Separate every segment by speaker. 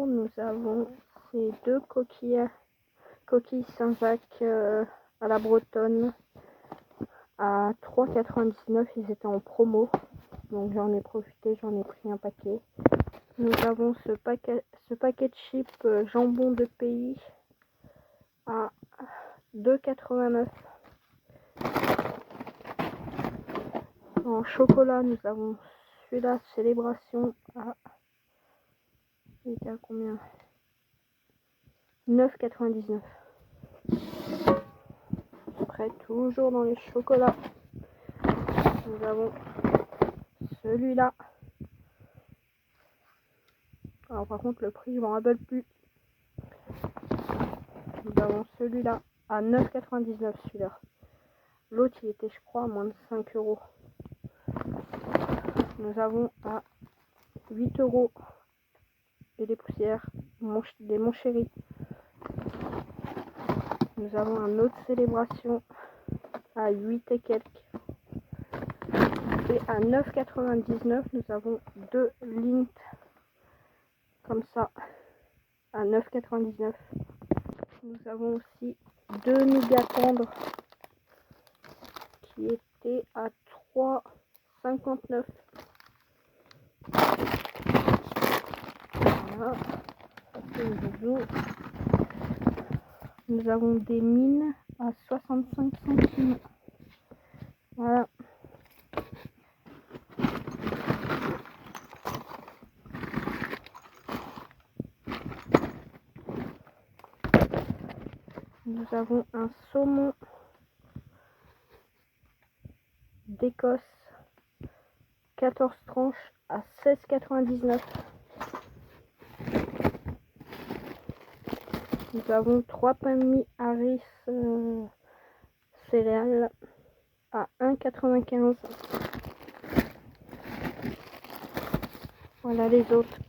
Speaker 1: Carrefour, nous avons ces deux coquilles Saint-Jacques à la bretonne à 3,99 €. Ils étaient en promo, donc j'en ai profité, j'en ai pris un paquet. Nous avons ce paquet de chips jambon de pays à 2,89 €. En chocolat, nous avons celui-là, Célébration, il était à combien? 9,99 €. Après, toujours dans les chocolats, nous avons celui-là. Alors par contre, le prix, je m'en rappelle plus. Nous avons celui-là à 9,99 € celui-là. L'autre, il était, je crois, à moins de 5 €. Nous avons à 8 € et des poussières, des Mon Chéri. Nous avons un autre Célébration à 8 et quelques. Et à 9,99 €, nous avons deux Lindt comme ça à 9,99 €. Nous avons aussi deux nougats tendres qui étaient à 3,59 €. Voilà. Nous avons des mines à 65 centimes. Voilà. Nous avons un saumon d'Écosse 14 tranches à 16,99 €. Nous avons 3 pains de mie Harris céréales à 1,95 €. Voilà les autres.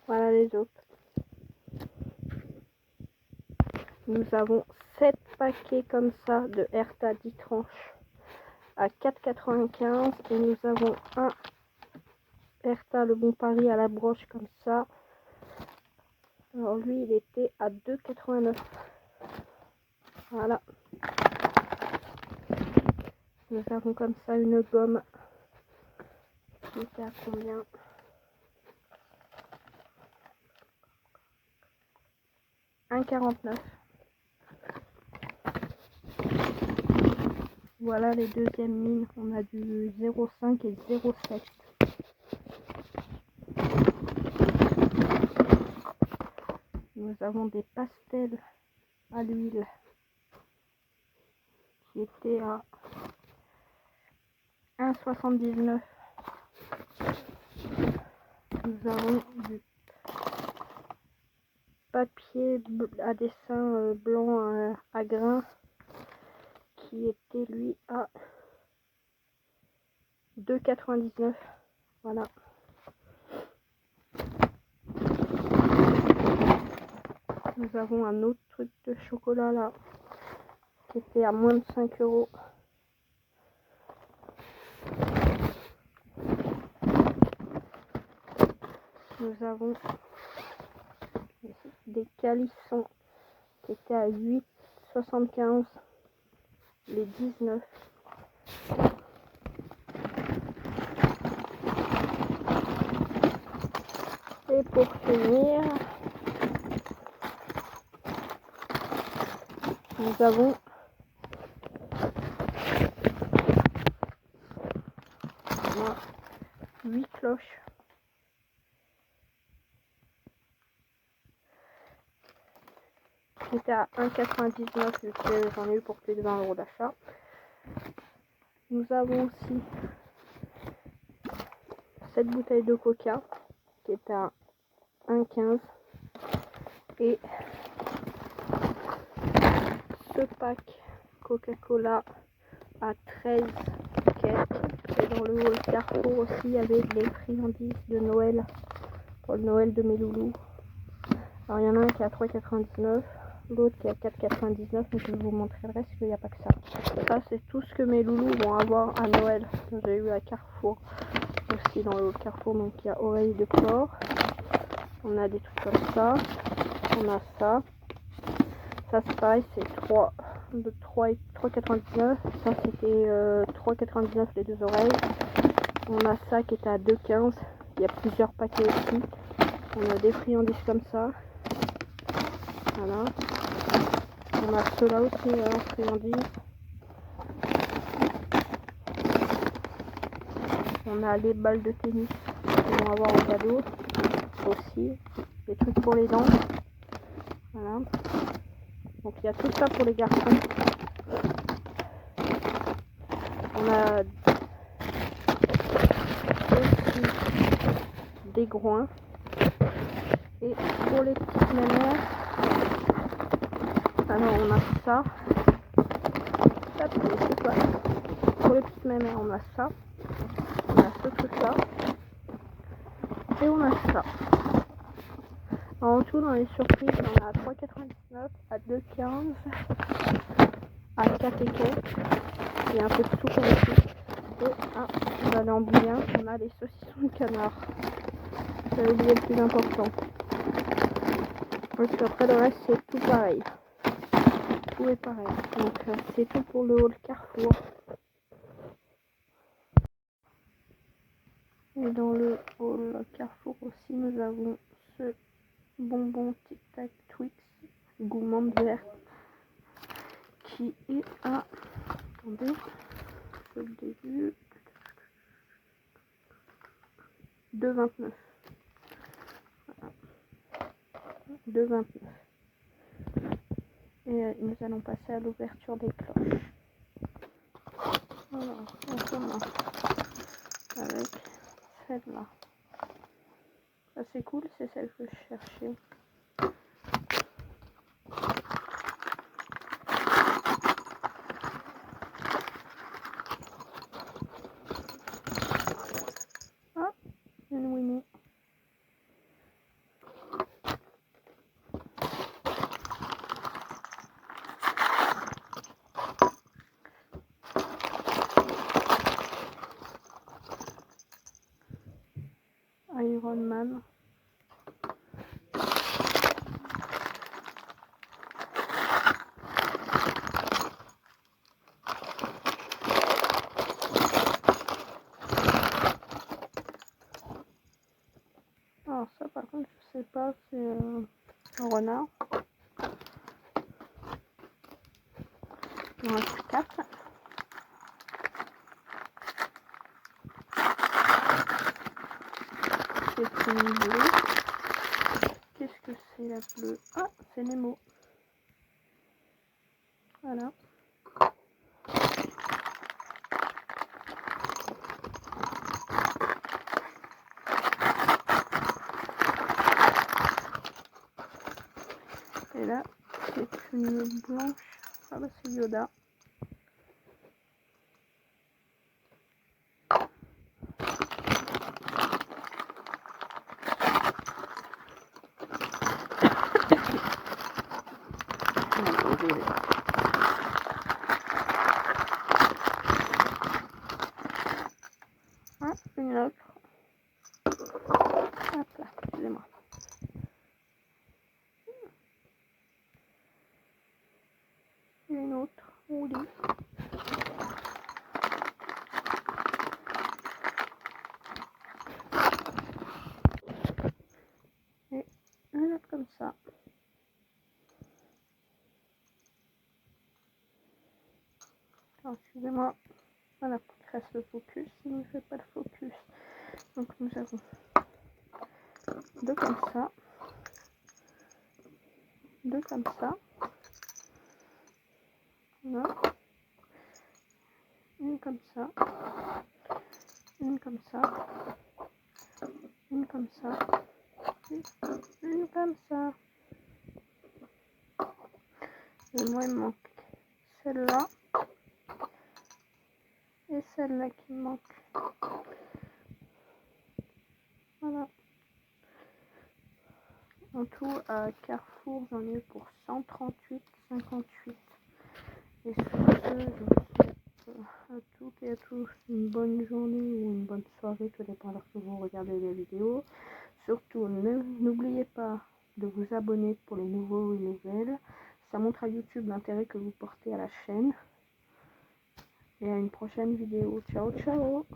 Speaker 1: Voilà les autres. Nous avons 7 paquets comme ça de Herta 10 tranches à 4,95 € et nous avons un Herta Le Bon Paris à la broche comme ça. Alors lui, il était à 2,89 €. Voilà. Nous avons comme ça une gomme qui était à combien? « 1,49 €. Voilà les deuxièmes mines. On a du 0,5 et 0,7. Nous avons des pastels à l'huile qui étaient à 1,79 €. Nous avons du papier à dessin blanc à grains qui était lui à 2,99 €. Voilà. Nous avons un autre truc de chocolat là qui était à moins de 5 €. Nous avons des calissons qui étaient à 8,75 €, les 19. Et pour finir, nous avons 8 cloches. Qui était à 1,99 € vu que j'en ai eu pour plus de 20 € d'achat. Nous avons aussi cette bouteille de coca qui est à 1,15 € et ce pack Coca-Cola à 13 quelques. Et dans le hall Carrefour aussi, il y avait des friandises de Noël pour le Noël de mes loulous. Alors il y en a un qui est à 3,99 €, l'autre qui est à 4,99 €, mais je vais vous montrer le reste parce qu'il n'y a pas que ça. Ça c'est tout ce que mes loulous vont avoir à Noël que j'ai eu à Carrefour. Donc aussi dans le haut Carrefour, donc il y a oreille de porc. On a des trucs comme ça. On a ça. Ça c'est pareil, c'est 3,99. Ça c'était 3,99 les deux oreilles. On a ça qui est à 2,15. Il y a plusieurs paquets aussi. On a des friandises comme ça. Voilà. On a ceux-là aussi en friandises. On a les balles de tennis qu'ils vont avoir en cadeau aussi. Des trucs pour les dents. Voilà. Donc il y a tout ça pour les garçons. On a aussi des groins. Et pour les petites mémères, alors on a ça. C'est quoi? Pour les petites mémères, on a ça. On a ce truc-là. Et on a ça. En tout, dans les surprises, on a à 3,99, à 2,15, à 4 et quelques. Il y a un peu de tout comme ici. Et dans l'embouillant, on a les saucissons de canard. J'avais oublié le plus important. Parce qu'après le reste, c'est tout pareil. Tout est pareil. Donc c'est tout pour le hall Carrefour. Et dans le hall Carrefour aussi, nous avons ce bonbon Tic Tac Twix goût menthe verte qui est à, attendez, je l'ai vu, 2,29. Voilà. 2,29. Et nous allons passer à l'ouverture des cloches. Voilà, on commence avec celle-là. Ça c'est cool, c'est celle que je cherchais. Ah, une Winnie. Iron Man. Alors ça par contre je sais pas, c'est un renard. Il en reste 4. C'est une bleue. Qu'est-ce que c'est la bleue? Ah, c'est Nemo. Voilà. Et là, c'est une blanche. Ah bah c'est Yoda. Ah, une autre. Hop là, excusez-moi. Et une autre, roulée. Et une autre comme ça. Alors, excusez-moi. Voilà, pour qu'il fasse le focus. Il ne fait pas le focus. Donc nous avons deux comme ça. Deux comme ça. Voilà. Une comme ça. Une comme ça. Une comme ça. Et une comme ça. Et moi, il me manque celle-là. Et celle-là qui me manque. Voilà. En tout, à Carrefour, j'en ai eu pour 138,58. Et sur ce, je vous souhaite à toutes et à tous une bonne journée ou une bonne soirée, tout dépend de que vous regardez les vidéos. Surtout, n'oubliez pas de vous abonner pour les nouveaux et nouvelles. Ça montre à YouTube l'intérêt que vous portez à la chaîne. Et à une prochaine vidéo. Ciao, ciao!